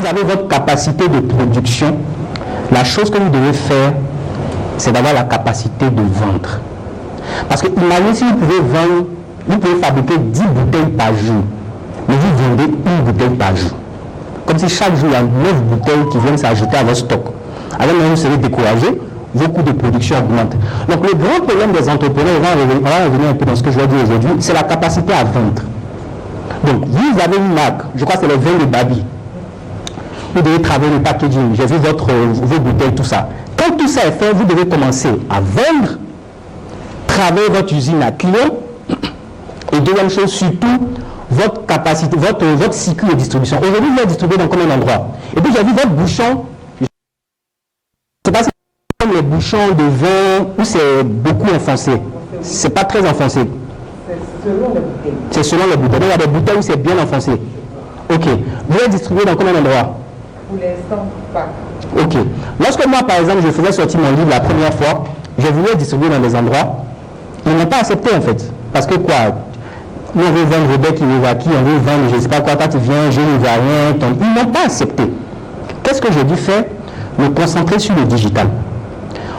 vous avez votre capacité de production, la chose que vous devez faire, c'est d'avoir la capacité de vendre. Parce que imaginez si vous pouvez vendre, vous pouvez fabriquer 10 bouteilles par jour, mais vous vendez une bouteille par jour. Comme si chaque jour il y a 9 bouteilles qui viennent s'ajouter à votre stock. Alors même vous serez découragé, vos coûts de production augmentent. Donc le grand problème des entrepreneurs, on va revenir un peu dans ce que je vais dire aujourd'hui, c'est la capacité à vendre. Donc vous avez une marque, je crois que c'est le vin de Babi. Vous devez travailler le packaging, j'ai vu vos bouteilles, tout ça. Quand tout ça est fait, vous devez commencer à vendre, travailler votre usine à client, et deuxième chose, surtout, votre capacité, votre cycle de distribution. Aujourd'hui, vous êtes distribué dans combien d'endroits? Et puis j'ai vu votre bouchon, je ne sais pas si c'est comme les bouchons de vin où c'est beaucoup enfoncé. C'est pas très enfoncé. C'est selon les bouteilles. C'est selon les bouteilles. Il y a des bouteilles où c'est bien enfoncé. Ok. Vous êtes distribué dans combien d'endroits? Pour l'instant, pas. Ok. Lorsque moi, par exemple, je faisais sortir mon livre la première fois, je voulais distribuer dans des endroits, ils n'ont pas accepté en fait. Parce que quoi? Nous, on veut vendre Rebecca Iwaki, on veut vendre, je ne sais pas quoi, quand tu viens, je ne vois rien. Ils n'ont pas accepté. Qu'est-ce que j'ai dû faire? Me concentrer sur le digital.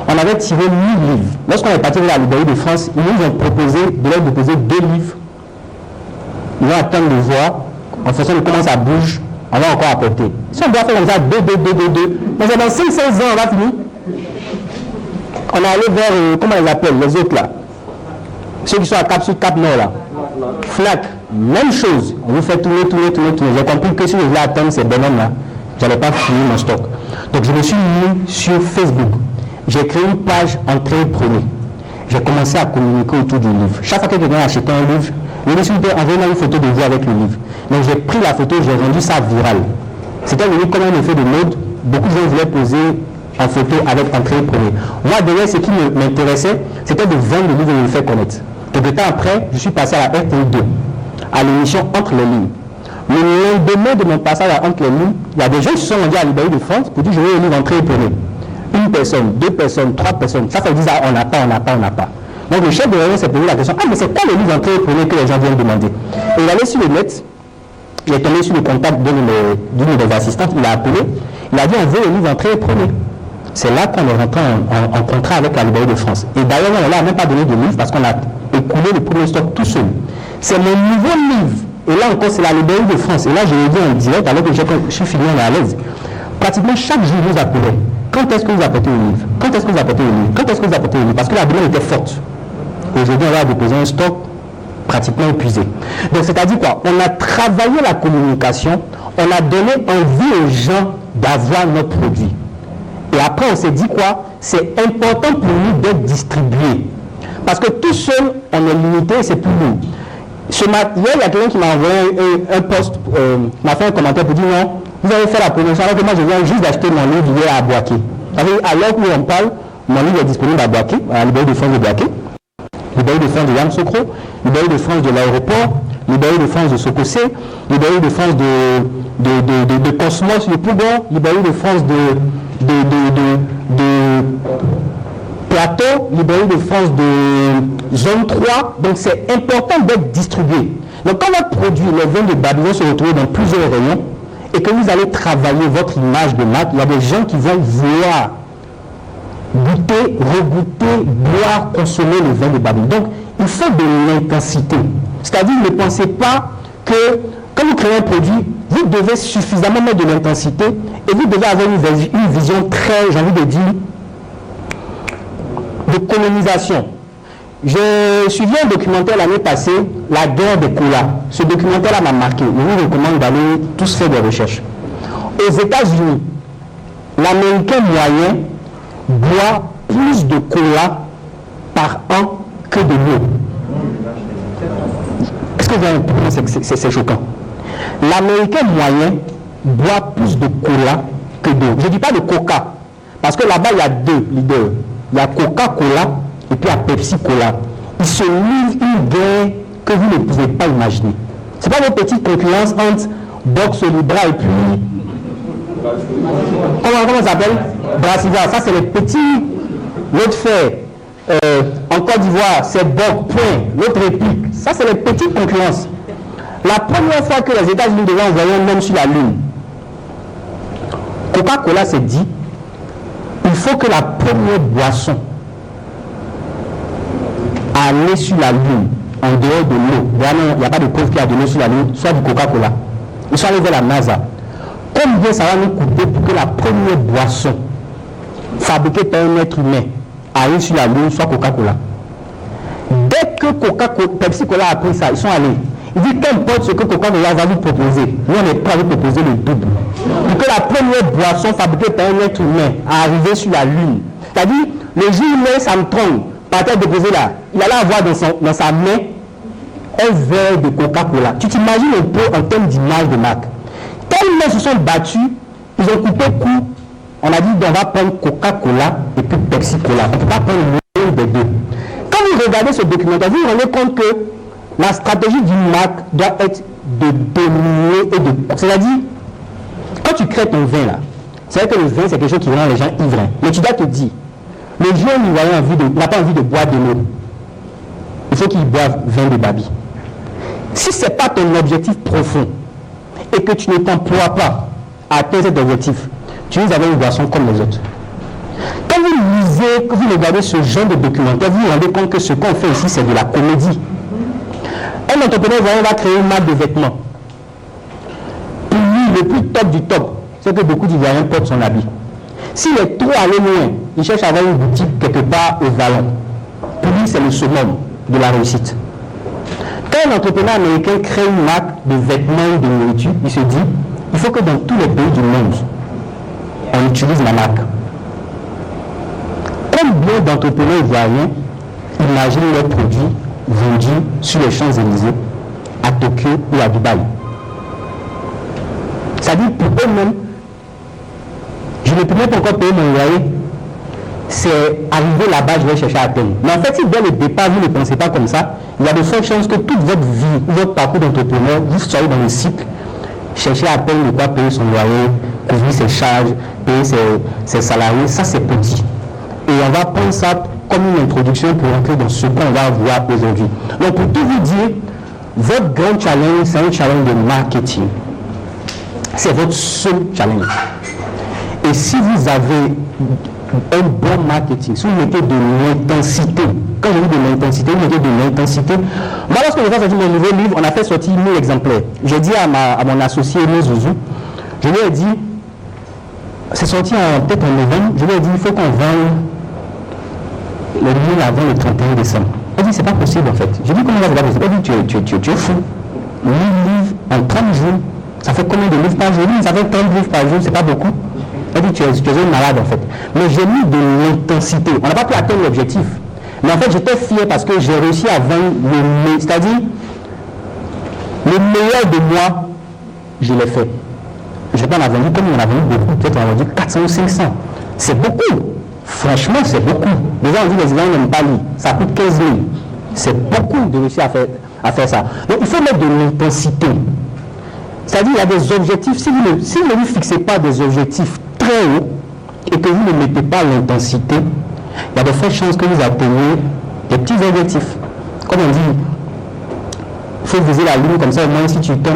On avait tiré 1000 livres. Lorsqu'on est parti de la Librairie de France, ils nous ont proposé de leur déposer 2 livres. Ils vont attendre de voir, en fonction de comment ça bouge, on va encore apporter. Si on doit faire comme ça, 2, mais dans 5-16 ans, on va finir. On est allé vers, comment ils appellent, les autres là. Ceux qui sont à Cap Nord là. Fnac, même chose. On vous fait tourner. J'ai compris que si je voulais atteindre ces bonhommes là, je n'allais pas finir mon stock. Donc je me suis mis sur Facebook. J'ai créé une page entrée-prenez. J'ai commencé à communiquer autour du livre. Chaque fois que quelqu'un achetait un livre, le monsieur envoyait une photo de vous avec le livre. Donc j'ai pris la photo, j'ai rendu ça viral. C'était devenu comme un effet de mode. Beaucoup de gens voulaient poser en photo avec entrée-prenez. Moi, derrière, ce qui m'intéressait, c'était de vendre le livre et de le faire connaître. Quelque temps après, je suis passé à la RTL2, à l'émission Entre les lignes. Le lendemain de mon passage à Entre les lignes, il y a des gens qui se sont rendus à la Librairie de France pour dire je veux le livre entrée-prenez. Une personne, 2 personnes, 3 personnes. Ça dit on n'a pas. Donc le chef de réunion s'est posé la question, mais c'est quoi le livre entrée-prenez que les gens viennent demander? Et il allait sur le net, il est tombé sur le contact d'une des assistantes, il a appelé, il a dit on veut le livre entrée-prenez. C'est là qu'on est rentré en contrat avec la Librairie de France. Et d'ailleurs, on n'a même pas donné de livre parce qu'on a écoulé le premier stock tout seul. C'est mon nouveau livre. Et là encore, c'est la Librairie de France. Et là, je l'ai dit en direct, alors que je suis fini, on est à l'aise. Pratiquement chaque jour, vous appelez. Quand est-ce que vous apportez le livre? Quand est-ce que vous apportez le livre? Quand est-ce que vous apportez le livre? Parce que la demande était forte. Aujourd'hui, on va déposer un stock pratiquement épuisé. Donc, c'est-à-dire quoi? On a travaillé la communication, on a donné envie aux gens d'avoir notre produit. Et après, on s'est dit quoi? C'est important pour nous d'être distribués. Parce que tout seul, on est limité, c'est plus lourd. Hier, il y a quelqu'un qui m'a envoyé un post, m'a fait un commentaire pour dire non, vous avez fait la promotion, alors que moi je viens juste d'acheter mon livre hier à Boaké. Alors où on parle, mon livre est disponible à Boaké, à la Librairie de France de Boaké, Librairie de France de Yamoussoukro, Librairie de France de l'aéroport, Librairie de France de Sokosé, Librairie de France de Cosmos, le Pougon, Librairie de France de Plateau, Librairie de France de Zone 3. Donc c'est important d'être distribué. Donc quand votre produit, les vins de Babi vont se retrouver dans plusieurs rayons et que vous allez travailler votre image de marque, il y a des gens qui vont vouloir goûter, regoûter, boire, consommer le vin de Babi. Donc il faut de l'intensité. C'est-à-dire ne pensez pas que quand vous créez un produit, vous devez suffisamment mettre de l'intensité et vous devez avoir une vision très, j'ai envie de dire, de colonisation. J'ai suivi un documentaire l'année passée, La guerre des colas. Ce documentaire-là m'a marqué. Je vous recommande d'aller tous faire des recherches. Aux États-Unis, l'Américain moyen boit plus de cola par an que de l'eau. Est-ce que vous avez compris? C'est choquant. L'Américain moyen boit plus de cola que d'eau. Je ne dis pas de coca, parce que là-bas, il y a 2 leaders. Il y a Coca-Cola et puis il y a Pepsi-Cola. Ils se livrent une guerre que vous ne pouvez pas imaginer. Ce n'est pas une petite concurrence entre Box Libra et puis... Comment ça s'appelle? Brassiva. Ça, c'est les petits. L'autre fait en Côte d'Ivoire, c'est Box, point. L'autre réplique. Ça, c'est les petites concurrences. La première fois que les États-Unis devaient envoyer un homme sur la Lune, Coca-Cola s'est dit, il faut que la première boisson à aller sur la Lune, en dehors de l'eau, il n'y a pas de preuve qu'il y a de l'eau sur la Lune, soit du Coca-Cola. Ils sont allés vers la NASA. Combien ça va nous coûter pour que la première boisson fabriquée par un être humain arrive sur la Lune soit Coca-Cola? Dès que Pepsi-Cola a pris ça, ils sont allés. Ils disent qu'importe ce que Coca-Cola va vous proposer, nous on est prêt à vous proposer le double. Pour que la première boisson fabriquée par un être humain arrive sur la Lune. C'est-à-dire, le jour où Neil Armstrong partait déposer là, il allait avoir dans sa main un verre de Coca-Cola. Tu t'imagines un peu en termes d'image de marque. Tellement ils se sont battus, ils ont coupé court. On a dit on va prendre Coca-Cola et puis Pepsi-Cola. On ne peut pas prendre l'un des deux. Quand vous regardez ce documentaire, vous vous rendez compte que la stratégie d'une marque doit être de dominer et de... C'est-à-dire, quand tu crées ton vin là, c'est vrai que le vin c'est quelque chose qui rend les gens ivrins. Mais tu dois te dire, le jeune n'a pas envie de boire de l'eau. Il faut qu'il boive vin de Babi. Si ce n'est pas ton objectif profond et que tu ne t'emploies pas à atteindre cet objectif, tu risques d'avoir une boisson comme les autres. Quand vous lisez, quand vous regardez ce genre de documentaire, vous vous rendez compte que ce qu'on fait ici, c'est de la comédie. Un entrepreneur va créer une marque de vêtements. Pour lui, le plus top du top, c'est que beaucoup d'Ivoiriens portent son habit. S'il est trop allé loin, il cherche à avoir une boutique quelque part au Vallon. Pour lui, c'est le summum de la réussite. Quand un entrepreneur américain crée une marque de vêtements ou de nourriture, il se dit, il faut que dans tous les pays du monde, on utilise la marque. Combien d'entrepreneurs ivoiriens imaginent leurs produits vendus sur les Champs-Élysées, à Tokyo ou à Dubaï? C'est-à-dire pour eux-mêmes, je ne peux même pas encore payer mon loyer, c'est arriver là-bas, je vais chercher à peine. Mais en fait, si dès le départ, vous ne pensez pas comme ça, il y a de fortes chances que toute votre vie, votre parcours d'entrepreneur, vous soyez dans le cycle, chercher à peine ne pas payer son loyer, couvrir ses charges, payer ses salariés, ça c'est petit. Et on va prendre ça comme une introduction pour entrer dans ce qu'on va voir aujourd'hui. Donc pour tout vous dire, votre grand challenge, c'est un challenge de marketing. C'est votre seul challenge. Et si vous avez un bon marketing, si vous mettez de l'intensité, quand je dis de l'intensité, vous mettez de l'intensité. Moi, lorsque j'ai fait sortir mon nouveau livre, on a fait sortir 1000 exemplaires. J'ai dit à mon associé Aimé Zouzou, je lui ai dit, c'est sorti peut-être en novembre, je lui ai dit, il faut qu'on vende le livre avant le 31 décembre. Elle dit, c'est pas possible en fait. Je dis, comment ça, c'est pas possible? Elle dit, tu es fou. 1000 livres en 30 jours, ça fait combien de livres par jour? Ça fait 30 livres par jour, c'est pas beaucoup. Elle dit, tu es un malade en fait. Mais j'ai mis de l'intensité. On n'a pas pu atteindre l'objectif. Mais en fait, j'étais fier parce que j'ai réussi à vendre le meilleur. C'est-à-dire, le meilleur de moi, je l'ai fait. Je ne vais pas en vendu comme on a vendu beaucoup. Peut-être on a vendu 400 ou 500. C'est beaucoup. Franchement, c'est beaucoup. Les gens ont dit, les Ivoiriens n'aiment pas lire. Ça coûte 15 000. C'est beaucoup de réussir à faire ça. Donc, il faut mettre de l'intensité. C'est-à-dire, il y a des objectifs. Si vous ne vous fixez pas des objectifs très haut et que vous ne mettez pas l'intensité, il y a de fortes chances que vous atteignez des petits objectifs. Comme on dit, il faut viser la lune comme ça, au moins si tu tombes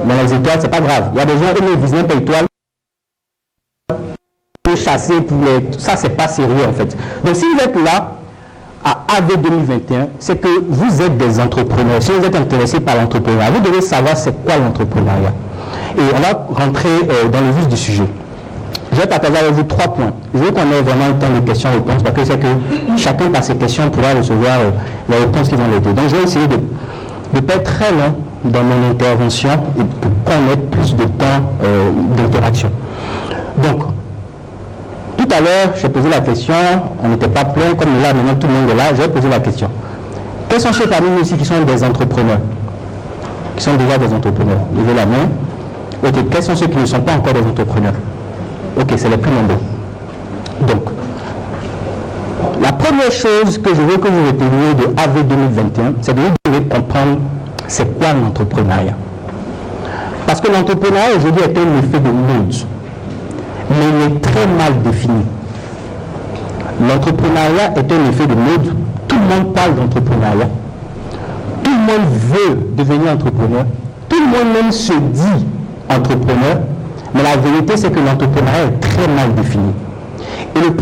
dans les étoiles, c'est pas grave. Il y a des gens qui ne visent même pas l'étoile, chasser pour les... Ça, c'est pas sérieux en fait. Donc si vous êtes là à AV 2021, c'est que vous êtes des entrepreneurs. Si vous êtes intéressé par l'entrepreneuriat, vous devez savoir c'est quoi l'entrepreneuriat. Et on va rentrer dans le vif du sujet. Je vais partager avec vous 3 points. Je veux qu'on ait vraiment le temps de questions-réponses parce que c'est que chacun par ses questions pourra recevoir les réponses qui vont l'aider. Donc je vais essayer de ne pas être très long dans mon intervention et pour qu'on ait plus de temps d'interaction. Donc, tout à l'heure, j'ai posé la question, on n'était pas plein, comme là maintenant tout le monde est là, j'ai posé la question. Quels sont ceux parmi nous ici qui sont des entrepreneurs? Qui sont déjà des entrepreneurs? Levez la main. Ok, quels sont ceux qui ne sont pas encore des entrepreneurs? Ok, c'est les plus nombreux. Donc, la première chose que je veux que vous reteniez de AV 2021, c'est que vous devez comprendre c'est quoi l'entrepreneuriat. Parce que l'entrepreneuriat aujourd'hui est un effet de mode, mais il est très mal défini. L'entrepreneuriat est un effet de mode. Tout le monde parle d'entrepreneuriat. Tout le monde veut devenir entrepreneur. Tout le monde même se dit entrepreneur. Mais la vérité, c'est que l'entrepreneuriat est très mal défini. Et le